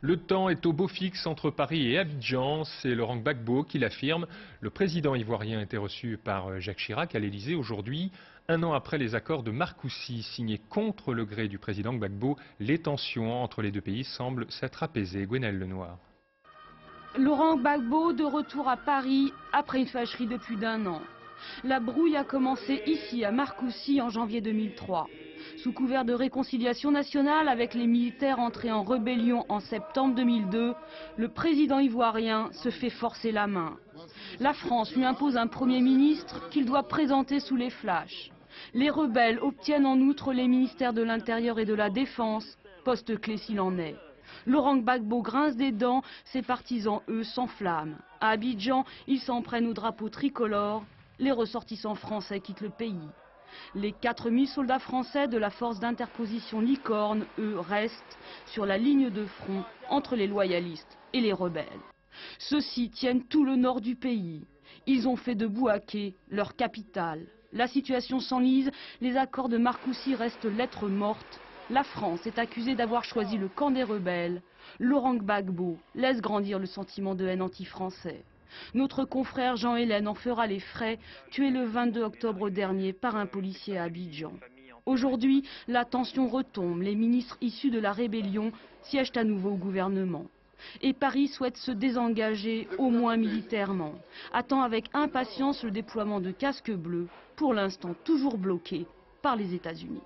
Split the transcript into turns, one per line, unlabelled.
Le temps est au beau fixe entre Paris et Abidjan, c'est Laurent Gbagbo qui l'affirme. Le président ivoirien a été reçu par Jacques Chirac à l'Elysée aujourd'hui. Un an après les accords de Marcoussis signés contre le gré du président Gbagbo, les tensions entre les deux pays semblent s'être apaisées. Gwenaëlle Lenoir.
Laurent Gbagbo de retour à Paris après une fâcherie de plus d'un an. La brouille a commencé ici à Marcoussis en janvier 2003. Sous couvert de réconciliation nationale avec les militaires entrés en rébellion en septembre 2002, le président ivoirien se fait forcer la main. La France lui impose un Premier ministre qu'il doit présenter sous les flashs. Les rebelles obtiennent en outre les ministères de l'Intérieur et de la Défense, poste clé s'il en est. Laurent Gbagbo grince des dents, ses partisans, eux, s'enflamment. À Abidjan, ils s'en prennent au drapeau tricolore. Les ressortissants français quittent le pays. Les 4000 soldats français de la force d'interposition Licorne, eux, restent sur la ligne de front entre les loyalistes et les rebelles. Ceux-ci tiennent tout le nord du pays. Ils ont fait de Bouaké leur capitale. La situation s'enlise, les accords de Marcoussis restent lettre morte. La France est accusée d'avoir choisi le camp des rebelles. Laurent Gbagbo laisse grandir le sentiment de haine anti-français. Notre confrère Jean Hélène en fera les frais, tué le 22 octobre dernier par un policier à Abidjan. Aujourd'hui, la tension retombe. Les ministres issus de la rébellion siègent à nouveau au gouvernement. Et Paris souhaite se désengager, au moins militairement. Attend avec impatience le déploiement de casques bleus, pour l'instant toujours bloqués par les États-Unis.